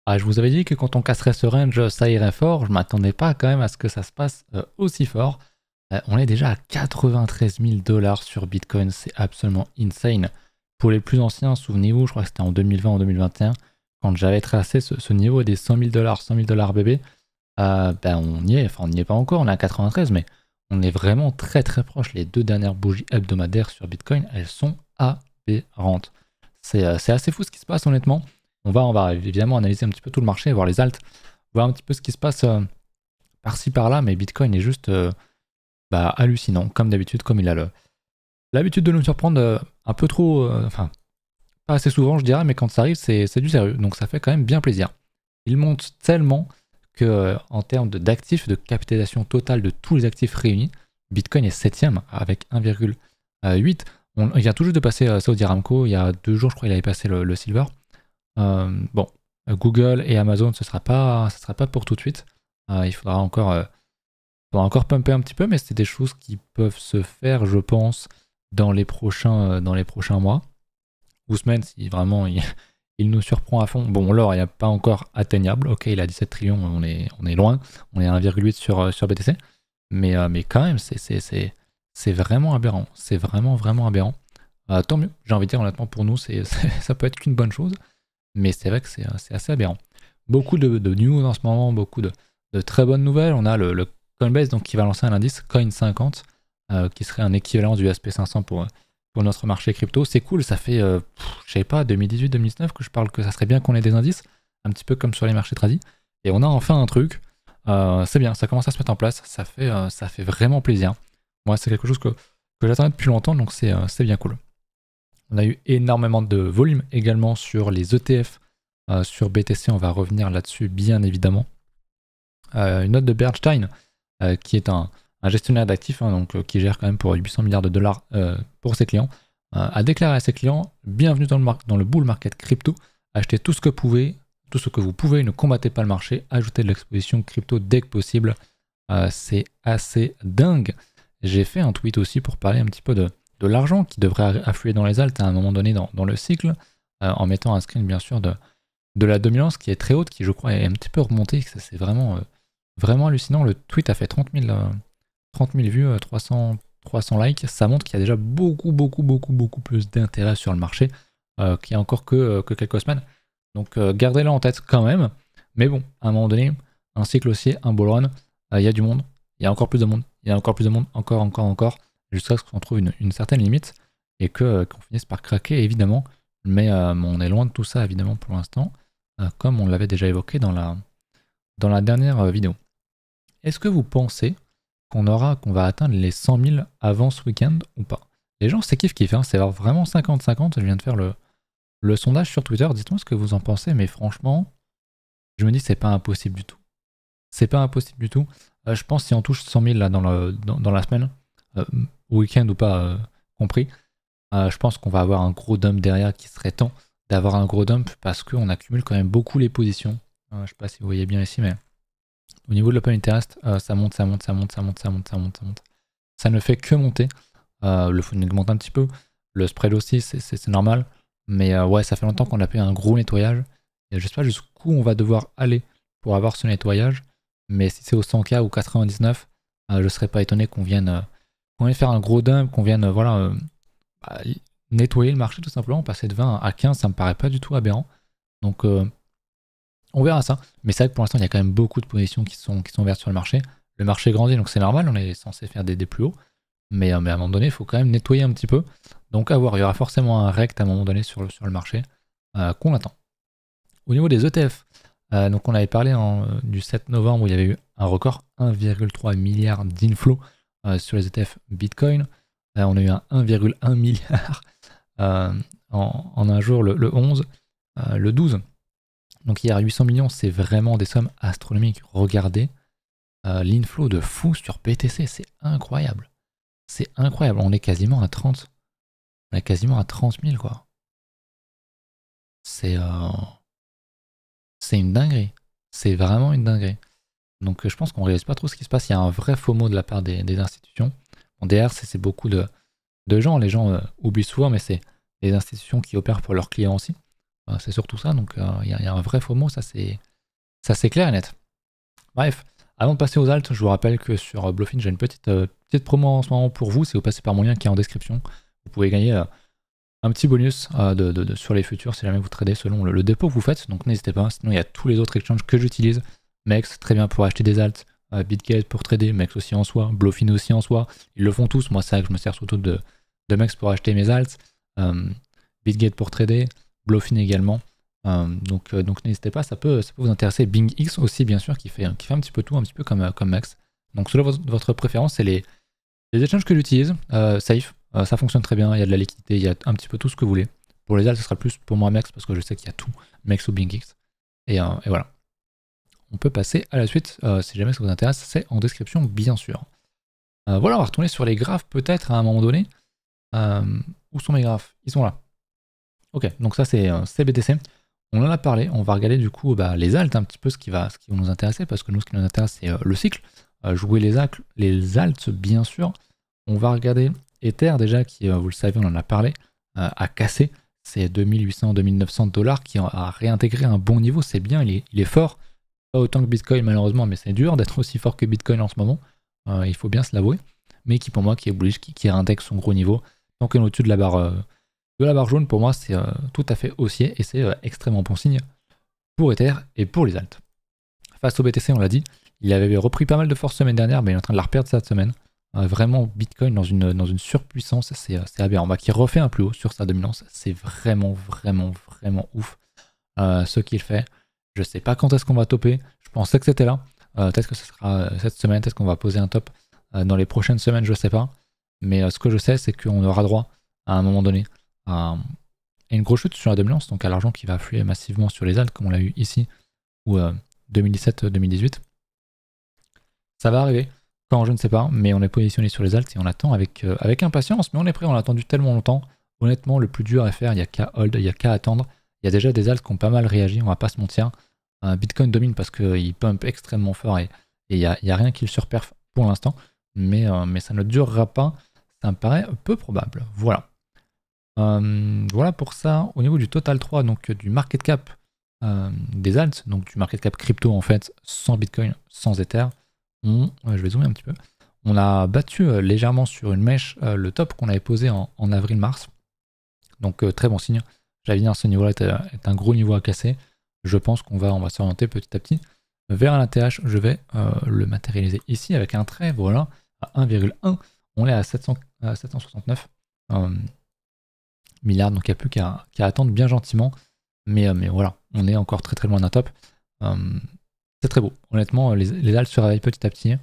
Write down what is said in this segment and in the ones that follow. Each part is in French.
Ah, je vous avais dit que quand on casserait ce range, ça irait fort. Je m'attendais pas quand même à ce que ça se passe aussi fort. On est déjà à 93 000 dollars sur Bitcoin. C'est absolument insane. Pour les plus anciens, souvenez-vous, je crois que c'était en 2020 ou 2021, quand j'avais tracé ce niveau des 100 000 dollars bébé. Ben on y est. Enfin, on n'y est pas encore. On est à 93, mais on est vraiment très très proche. Les deux dernières bougies hebdomadaires sur Bitcoin, elles sont aberrantes. C'est assez fou ce qui se passe honnêtement. On va évidemment analyser un petit peu tout le marché, voir les alts, voir un petit peu ce qui se passe par-ci par-là, mais Bitcoin est juste hallucinant, comme d'habitude, comme il a l'habitude de nous surprendre un peu trop, enfin, pas assez souvent je dirais, mais quand ça arrive, c'est du sérieux, donc ça fait quand même bien plaisir. Il monte tellement que en termes d'actifs, de capitalisation totale de tous les actifs réunis, Bitcoin est 7ème avec 1,8. Il vient tout juste de passer Saudi Aramco, il y a 2 jours je crois il avait passé le silver. Bon, Google et Amazon, ce sera pas pour tout de suite. Il faudra encore pumper un petit peu, mais c'est des choses qui peuvent se faire, je pense, dans les prochains mois ou semaines, si vraiment il nous surprend à fond. Bon, l'or, il n'est pas encore atteignable. Ok, il a 17 trillions, on est loin. On est à 1,8 sur BTC. Mais quand même, c'est vraiment aberrant. C'est vraiment, vraiment aberrant. Tant mieux, j'ai envie de dire, honnêtement, pour nous, ça peut être qu'une bonne chose. Mais c'est vrai que c'est assez aberrant. Beaucoup de news en ce moment, beaucoup de très bonnes nouvelles. On a le Coinbase donc, qui va lancer un indice Coin50 qui serait un équivalent du SP500 pour notre marché crypto. C'est cool, ça fait, je sais pas, 2018-2019 que je parle que ça serait bien qu'on ait des indices, un petit peu comme sur les marchés tradis. Et on a enfin un truc. C'est bien, ça commence à se mettre en place. Ça fait vraiment plaisir. Moi, c'est quelque chose que j'attendais depuis longtemps, donc c'est bien cool. On a eu énormément de volume également sur les ETF. Sur BTC, on va revenir là-dessus bien évidemment. Une note de Bernstein, qui est un gestionnaire d'actifs, hein, donc, qui gère quand même pour 800 milliards de dollars pour ses clients, a déclaré à ses clients: bienvenue dans le bull market crypto, achetez tout ce que vous pouvez, ne combattez pas le marché, ajoutez de l'exposition crypto dès que possible. C'est assez dingue. J'ai fait un tweet aussi pour parler un petit peu de l'argent qui devrait affluer dans les alts à un moment donné dans le cycle, en mettant un screen bien sûr de la dominance qui est très haute, qui je crois est un petit peu remontée. C'est vraiment, vraiment hallucinant. Le tweet a fait 30 000 vues, 300 likes. Ça montre qu'il y a déjà beaucoup plus d'intérêt sur le marché qu'il y a encore que quelques semaines. Donc gardez-le en tête quand même. Mais bon, à un moment donné, un cycle haussier, un bull run, il y a du monde, il y a encore plus de monde, il y a encore plus de monde, encore, jusqu'à ce qu'on trouve une certaine limite et qu'on finisse par craquer évidemment. Mais on est loin de tout ça évidemment pour l'instant, comme on l'avait déjà évoqué dans la dernière vidéo. Est-ce que vous pensez qu'on va atteindre les 100 000 avant ce week-end ou pas? Les gens, c'est kiff, hein, c'est vraiment 50-50. Je viens de faire le sondage sur Twitter. Dites-moi ce que vous en pensez, mais franchement, je me dis c'est pas impossible du tout. C'est pas impossible du tout. Je pense que si on touche 100 000 là, dans la semaine, week-end ou pas compris, je pense qu'on va avoir un gros dump derrière, qui serait temps d'avoir un gros dump parce qu'on accumule quand même beaucoup les positions. Je sais pas si vous voyez bien ici, mais au niveau de l'open interest, ça monte. Ça ne fait que monter. Le funding monte un petit peu. Le spread aussi, c'est normal. Mais ouais, ça fait longtemps qu'on a fait un gros nettoyage. Et je sais pas jusqu'où on va devoir aller pour avoir ce nettoyage. Mais si c'est au 100K ou 99, je serais pas étonné qu'on vienne faire un gros dump, qu'on vienne nettoyer le marché tout simplement. Passer de 20 à 15, ça me paraît pas du tout aberrant. Donc on verra ça. Mais c'est vrai que pour l'instant, il y a quand même beaucoup de positions qui sont ouvertes sur le marché. Le marché grandit, donc c'est normal, on est censé faire des plus hauts. Mais à un moment donné, il faut quand même nettoyer un petit peu. Donc à voir, il y aura forcément un rect à un moment donné sur le marché qu'on attend. Au niveau des ETF, donc on avait parlé du 7 novembre où il y avait eu un record, 1,3 milliard d'inflows sur les ETF Bitcoin. On a eu un 1,1 milliard en un jour, le 11, le 12. Donc hier, 800 millions, c'est vraiment des sommes astronomiques. Regardez l'inflow de fou sur BTC, c'est incroyable. C'est incroyable, on est quasiment à 30. On est quasiment à 30 000, quoi. C'est une dinguerie. C'est vraiment une dinguerie. Donc je pense qu'on ne réalise pas trop ce qui se passe. Il y a un vrai FOMO de la part des institutions. Bon, derrière, c'est beaucoup de gens. Les gens oublient souvent, mais c'est les institutions qui opèrent pour leurs clients aussi. C'est surtout ça, donc il y a un vrai FOMO, ça c'est clair et net. Bref, avant de passer aux alts, je vous rappelle que sur Bluffin, j'ai une petite promo en ce moment pour vous. Si vous passez par mon lien qui est en description, vous pouvez gagner un petit bonus sur les futurs si jamais vous tradez selon le dépôt que vous faites. Donc n'hésitez pas. Sinon, il y a tous les autres exchanges que j'utilise. Mex, très bien pour acheter des alts. Bitgate pour trader. Mex aussi en soi. Bluffin aussi en soi. Ils le font tous. Moi, c'est vrai que je me sers surtout de Mex pour acheter mes alts. Bitgate pour trader. Bluffin également. Donc n'hésitez pas, ça peut vous intéresser. BingX aussi, bien sûr, qui fait un petit peu tout, un petit peu comme Max. Donc selon votre préférence, c'est les échanges que j'utilise. Safe, ça fonctionne très bien, il y a de la liquidité, il y a un petit peu tout ce que vous voulez. Pour les alts, ce sera plus pour moi Max, parce que je sais qu'il y a tout, Max ou BingX. Et voilà. On peut passer à la suite, si jamais ça vous intéresse, c'est en description, bien sûr. Voilà, on va retourner sur les graphes peut-être à un moment donné. Où sont mes graphes? Ils sont là. Ok, donc ça c'est CBTC. On en a parlé, on va regarder du coup les alts, un petit peu ce qui va nous intéresser, parce que nous ce qui nous intéresse c'est le cycle. Jouer les alts bien sûr. On va regarder Ether déjà, qui vous le savez, on en a parlé, a cassé ces 2800-2900 dollars, qui a réintégré un bon niveau, c'est bien, il est fort. Pas autant que Bitcoin malheureusement, mais c'est dur d'être aussi fort que Bitcoin en ce moment, il faut bien se l'avouer. Mais qui pour moi qui est bullish, qui réintègre son gros niveau, tant qu'on est au-dessus de la barre jaune, pour moi, c'est tout à fait haussier et c'est extrêmement bon signe pour Ether et pour les alts. Face au BTC, on l'a dit, il avait repris pas mal de force semaine dernière, mais il est en train de la reperdre cette semaine. Vraiment, Bitcoin dans une surpuissance, c'est aberrant. Qui refait un plus haut sur sa dominance, c'est vraiment ouf ce qu'il fait. Je sais pas quand est-ce qu'on va topper, je pensais que c'était là. Peut-être que ce sera cette semaine, peut-être qu'on va poser un top dans les prochaines semaines, je sais pas. Mais ce que je sais, c'est qu'on aura droit à un moment donné à une grosse chute sur la dominance, donc à l'argent qui va affluer massivement sur les alts, comme on l'a eu ici, ou 2017-2018. Ça va arriver, quand je ne sais pas, mais on est positionné sur les alts et on attend avec impatience, mais on est prêt, on l'a attendu tellement longtemps. Honnêtement, le plus dur à faire, il n'y a qu'à hold, il n'y a qu'à attendre. Il y a déjà des alts qui ont pas mal réagi, on va pas se mentir. Bitcoin domine parce qu'il pump extrêmement fort et il n'y a rien qui le surperf pour l'instant, mais ça ne durera pas, ça me paraît peu probable. Voilà. Voilà pour ça. Au niveau du total 3, donc du market cap des alts, donc du market cap crypto en fait, sans Bitcoin, sans Ether, je vais zoomer un petit peu. On a battu légèrement sur une mèche le top qu'on avait posé en avril-mars. Donc très bon signe. J'avais dit ce niveau-là est un gros niveau à casser. Je pense qu'on va s'orienter petit à petit vers un ATH. Je vais le matérialiser ici avec un trait, voilà, à 1,1. On est à 769 milliards, donc il n'y a plus qu'à attendre bien gentiment. Mais voilà, on est encore très loin d'un top. C'est très beau. Honnêtement, les alts se réveillent petit à petit.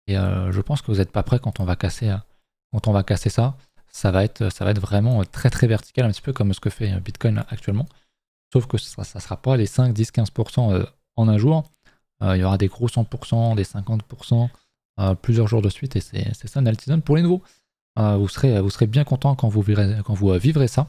Et je pense que vous n'êtes pas prêts quand on va casser ça. Ça va être vraiment très vertical, un petit peu comme ce que fait Bitcoin actuellement. Sauf que ça ne sera pas les 5, 10, 15% en un jour. Il y aura des gros 100%, des 50%, plusieurs jours de suite. Et c'est ça une altitude pour les nouveaux. Vous serez bien content quand vous vivrez ça.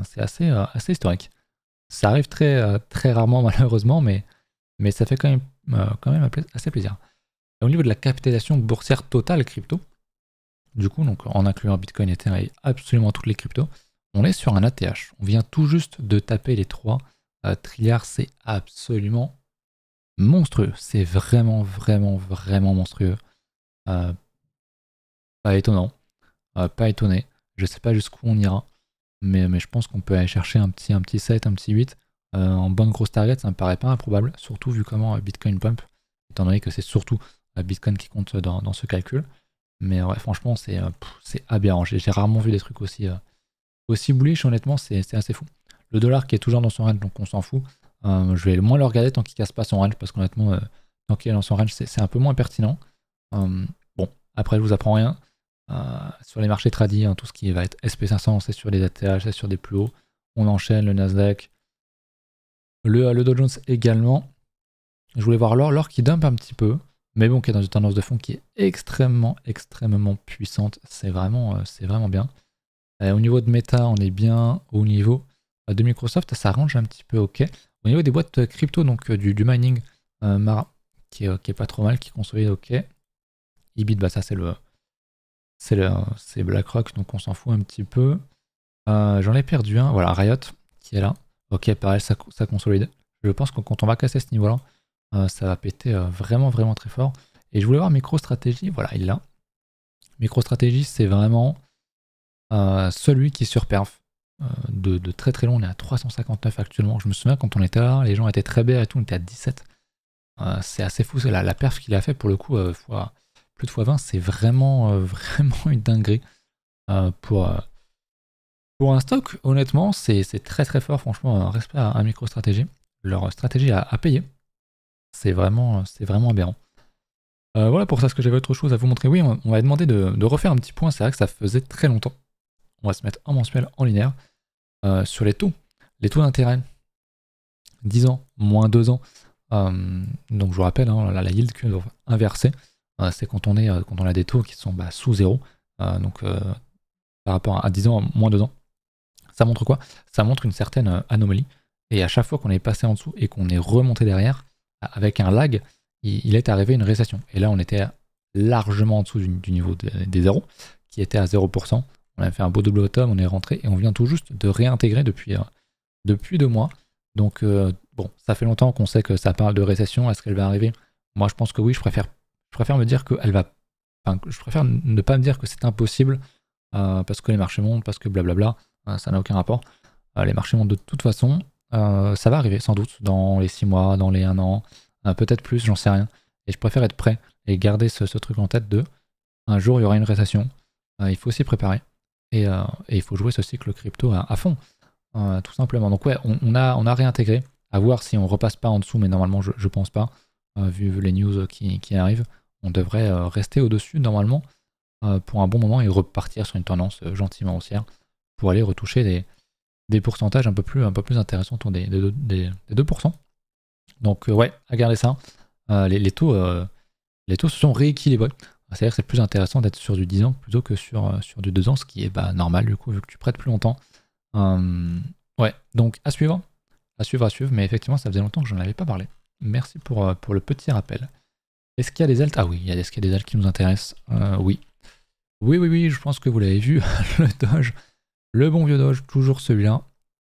C'est assez historique. Ça arrive très rarement malheureusement, mais ça fait quand même assez plaisir. Au niveau de la capitalisation boursière totale crypto, du coup, donc en incluant Bitcoin, Ether et absolument toutes les cryptos, on est sur un ATH. On vient tout juste de taper les 3 trilliards, c'est absolument monstrueux. C'est vraiment monstrueux. Pas étonnant, pas étonné. Je sais pas jusqu'où on ira, mais je pense qu'on peut aller chercher un petit 7, un petit 8 en bonne grosse target, ça me paraît pas improbable, surtout vu comment Bitcoin pump, étant donné que c'est surtout Bitcoin qui compte dans ce calcul. Mais ouais, franchement, c'est aberrant. J'ai rarement vu des trucs aussi bullish, honnêtement, c'est assez fou. Le dollar qui est toujours dans son range, donc on s'en fout. Je vais moins le regarder tant qu'il casse pas son range, parce qu'honnêtement, tant qu'il est dans son range, c'est un peu moins pertinent. Bon, après, je vous apprends rien. Sur les marchés tradis, tout ce qui va être SP500, c'est sur les ATH, c'est sur des plus hauts. On enchaîne le Nasdaq. Le Dow Jones également. Je voulais voir l'or qui dump un petit peu, mais bon, qui est dans une tendance de fond qui est extrêmement puissante. C'est vraiment bien. Au niveau de Meta, on est bien. Au niveau de Microsoft, ça range un petit peu ok. Au niveau des boîtes crypto, donc du mining, Mara, qui est pas trop mal, qui consolide ok. Ibit, ça c'est BlackRock, donc on s'en fout un petit peu. J'en ai perdu un, voilà, Riot, qui est là. Ok, pareil, ça consolide. Je pense que quand on va casser ce niveau-là, ça va péter vraiment, vraiment très fort. Et je voulais voir MicroStrategy, voilà, il l'a. MicroStrategy, c'est vraiment celui qui surperf. De très très long, on est à 359 actuellement. Je me souviens quand on était là, les gens étaient très bas et tout, on était à 17. C'est assez fou, c'est la perf qu'il a fait pour le coup, plus de x20, c'est vraiment, vraiment une dinguerie. Pour un stock, honnêtement, c'est très très fort, franchement, respect à MicroStrategy. Leur stratégie à payer, c'est vraiment aberrant. Voilà pour ça, ce que j'avais autre chose à vous montrer. Oui, on m'a demandé de refaire un petit point, c'est vrai que ça faisait très longtemps. On va se mettre en mensuel, en linéaire, sur les taux d'intérêt. 10 ans, moins 2 ans. Donc je vous rappelle, hein, la yield curve inversée, c'est quand on a des taux qui sont sous 0. Donc par rapport à 10 ans, moins 2 ans. Ça montre quoi? Ça montre une certaine anomalie. Et à chaque fois qu'on est passé en dessous et qu'on est remonté derrière, avec un lag, il est arrivé une récession. Et là, on était largement en dessous du niveau des 0, qui était à 0%. On a fait un beau double bottom, on est rentré et on vient tout juste de réintégrer depuis 2 mois. Donc bon, ça fait longtemps qu'on sait que ça parle de récession. Est-ce qu'elle va arriver? Moi, je pense que oui. Je préfère me dire qu'elle va. Enfin, je préfère ne pas me dire que c'est impossible parce que les marchés montent, parce que blablabla. Ça n'a aucun rapport. Les marchés montent de toute façon. Ça va arriver sans doute dans les 6 mois, dans les 1 an, peut-être plus, j'en sais rien. Et je préfère être prêt et garder ce truc en tête de un jour il y aura une récession. Il faut s'y préparer. Et il faut jouer ce cycle crypto à fond. Tout simplement. Donc ouais, on a réintégré. À voir si on repasse pas en dessous, mais normalement je pense pas. Vu les news qui arrivent, on devrait rester au-dessus normalement pour un bon moment et repartir sur une tendance gentiment haussière pour aller retoucher des pourcentages un peu plus intéressants autour des 2%. Donc ouais, à garder ça. Les taux se sont rééquilibrés. C'est-à-dire que c'est plus intéressant d'être sur du 10 ans plutôt que sur du 2 ans, ce qui est normal du coup vu que tu prêtes plus longtemps. Ouais, donc à suivre, mais effectivement ça faisait longtemps que je n'en avais pas parlé. Merci pour le petit rappel. Est-ce qu'il y a des alts? Ah oui, est-ce qu'il y a des alts qui nous intéressent? Oui. Oui, je pense que vous l'avez vu, le Doge, le bon vieux Doge, toujours celui-là.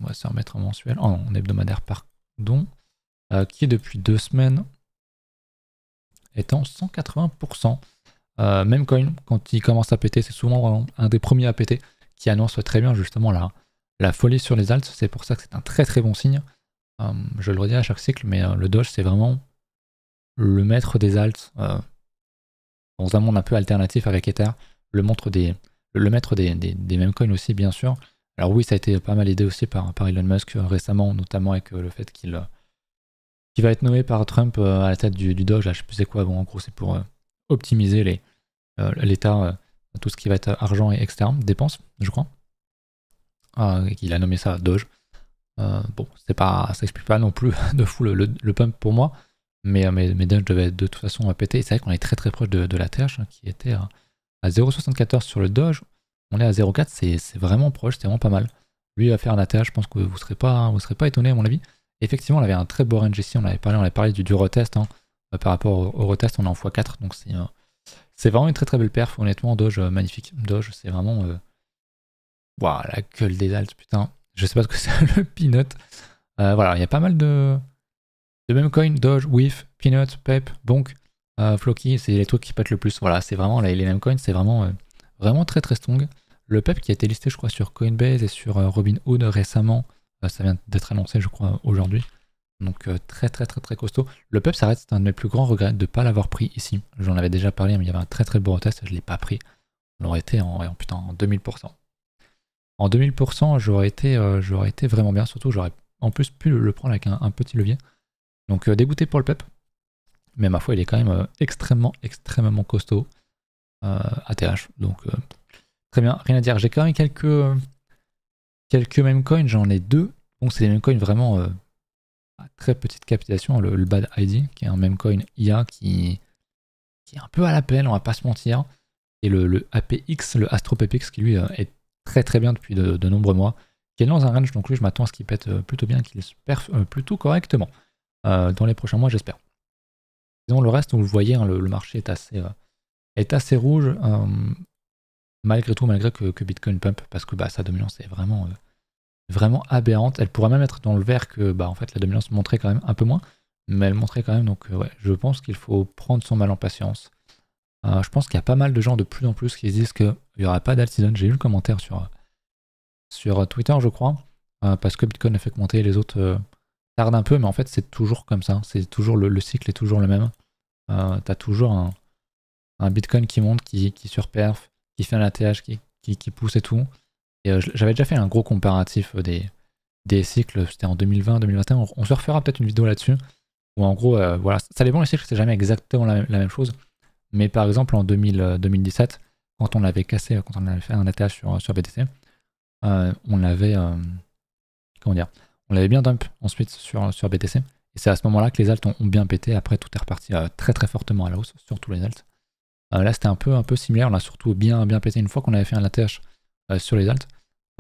On va se remettre en mensuel, en hebdomadaire pardon, qui est depuis 2 semaines est en 180%. Même coin, quand il commence à péter, c'est souvent un des premiers à péter, qui annonce très bien justement la folie sur les alts. C'est pour ça que c'est un très très bon signe. Je le redis à chaque cycle, mais le Doge c'est vraiment le maître des alts dans un monde un peu alternatif avec Ether, le maître des mêmes coins aussi bien sûr. Alors oui, ça a été pas mal aidé aussi par Elon Musk récemment, notamment avec le fait qu'il va être nommé par Trump à la tête du Doge. Là, je sais plus c'est quoi. Bon, en gros, c'est pour optimiser l'État, tout ce qui va être argent et etc. Dépenses, je crois. Il a nommé ça Doge. Bon, ça explique pas non plus de fou le pump pour moi. Mais Doge devait être de toute façon péter. C'est vrai qu'on est très très proche de la TH qui était à 0,74 sur le Doge. On est à 0,4, c'est vraiment proche, c'est vraiment pas mal. Lui il va faire un ATH, je pense que vous serez pas étonné à mon avis. Effectivement, on avait un très beau range ici, on avait parlé du retest. Par rapport au retest, on est en x4, donc c'est vraiment une très très belle perf, honnêtement. Doge, magnifique. Doge, c'est vraiment. Waouh, la gueule des alts, putain. Je sais pas ce que c'est le peanut. Voilà, il y a pas mal de même coin, Doge, WIF, Peanut, Pep, Bonk, Floki, c'est les trucs qui pètent le plus. Voilà, c'est vraiment les mêmes coins, c'est vraiment très très strong. Le Pep qui a été listé, je crois, sur Coinbase et sur Robinhood récemment, ça vient d'être annoncé, je crois, aujourd'hui. Donc très très très très costaud. Le Pep, ça reste un de mes plus grands regrets de ne pas l'avoir pris ici. J'en avais déjà parlé, mais il y avait un très très beau retest, je ne l'ai pas pris. On aurait été en 2000%. En 2000%, j'aurais été vraiment bien, surtout j'aurais en plus pu le prendre avec un petit levier. Donc dégoûté pour le Pep, mais ma foi il est quand même extrêmement costaud ATH, donc très bien, rien à dire. J'ai quand même quelques meme coins, j'en ai 2. Bon, c'est des meme coins vraiment à très petite capitalisation, le Bad ID qui est un meme coin IA qui est un peu à l'appel, on va pas se mentir, et le APX, le AstroPPX qui lui est très très bien depuis de nombreux mois, qui est dans un range, donc lui je m'attends à ce qu'il pète plutôt bien, qu'il se perf plutôt correctement. Dans les prochains mois, j'espère. Sinon, le reste, vous le voyez, le marché est assez rouge, malgré tout, malgré que Bitcoin pump, parce que sa dominance est vraiment vraiment aberrante. Elle pourrait même être dans le vert que en fait la dominance montrait quand même un peu moins, mais elle montrait quand même. Donc ouais, je pense qu'il faut prendre son mal en patience. Je pense qu'il y a pas mal de gens de plus en plus qui se disent qu'il n'y aura pas d'alt-season. J'ai eu le commentaire sur Twitter, je crois, parce que Bitcoin a fait monter, les autres tardent un peu, mais en fait c'est toujours comme ça. C'est toujours le cycle est toujours le même. T'as toujours un Bitcoin qui monte, qui surperf, qui fait un ATH, qui pousse et tout. Et j'avais déjà fait un gros comparatif des cycles, c'était en 2020, 2021. On se refera peut-être une vidéo là-dessus. Où en gros, voilà, ça dépend, les cycles, c'est jamais exactement la même chose. Mais par exemple, en 2017, quand on avait cassé, quand on avait fait un ATH sur BTC, on avait, comment dire, on l'avait bien dump ensuite sur BTC. Et c'est à ce moment-là que les alts ont bien pété. Après, tout est reparti très très fortement à la hausse, surtout les alts. Là, c'était un peu similaire. On a surtout bien pété une fois qu'on avait fait un ATH sur les alts.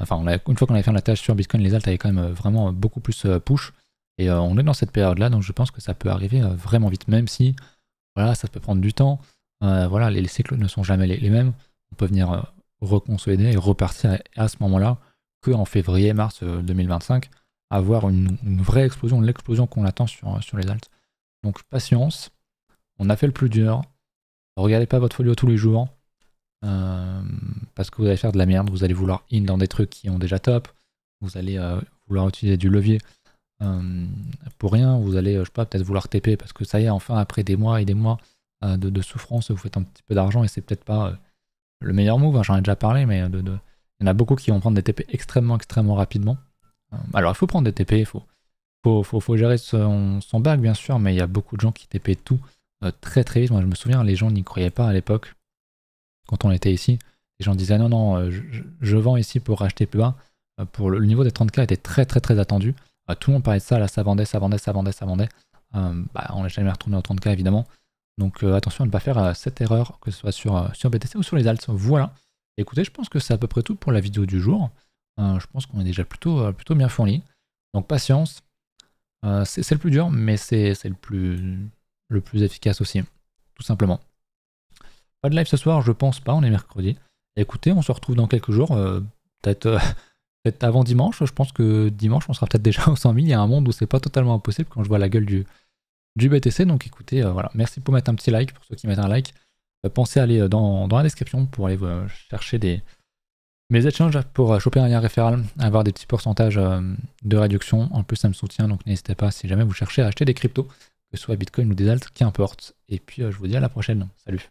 Enfin, une fois qu'on avait fait un ATH sur Bitcoin, les alts avaient quand même vraiment beaucoup plus push. Et on est dans cette période-là, donc je pense que ça peut arriver vraiment vite, même si voilà, ça peut prendre du temps. Voilà, les cycles ne sont jamais les mêmes. On peut venir reconsolider et repartir à ce moment-là, qu'en février-mars 2025, avoir une vraie explosion, l'explosion qu'on attend sur les alts. Donc patience, on a fait le plus dur. Regardez pas votre folio tous les jours, parce que vous allez faire de la merde, vous allez vouloir in dans des trucs qui ont déjà top, vous allez vouloir utiliser du levier pour rien, vous allez, je sais pas, peut-être vouloir TP, parce que ça y est, enfin, après des mois et des mois de souffrance, vous faites un petit peu d'argent, et c'est peut-être pas le meilleur move, hein, j'en ai déjà parlé, mais il y en a beaucoup qui vont prendre des TP extrêmement rapidement. Alors il faut prendre des TP, il faut gérer son bag bien sûr, mais il y a beaucoup de gens qui TP tout très très vite. Moi je me souviens, les gens n'y croyaient pas à l'époque, quand on était ici. Les gens disaient non, je vends ici pour racheter plus bas. Le niveau des 30K était très attendu. Tout le monde parlait de ça, là ça vendait. On n'a jamais retourné aux 30K évidemment. Donc attention à ne pas faire cette erreur, que ce soit sur BTC ou sur les alts. Voilà. Écoutez, je pense que c'est à peu près tout pour la vidéo du jour. Je pense qu'on est déjà plutôt bien fourni. Donc patience. C'est le plus dur, mais c'est le plus efficace aussi, tout simplement. Pas de live ce soir, je pense pas, on est mercredi. Écoutez, on se retrouve dans quelques jours, peut-être avant dimanche. Je pense que dimanche, on sera peut-être déjà au 100 000. Il y a un monde où c'est pas totalement impossible quand je vois la gueule du BTC. Donc écoutez, voilà, merci pour mettre un petit like, pour ceux qui mettent un like. Pensez à aller dans la description pour aller chercher mes échanges pour choper un lien référal, avoir des petits pourcentages de réduction. En plus, ça me soutient, donc n'hésitez pas si jamais vous cherchez à acheter des cryptos, que ce soit Bitcoin ou des alts, qu'importe. Et puis, je vous dis à la prochaine. Salut!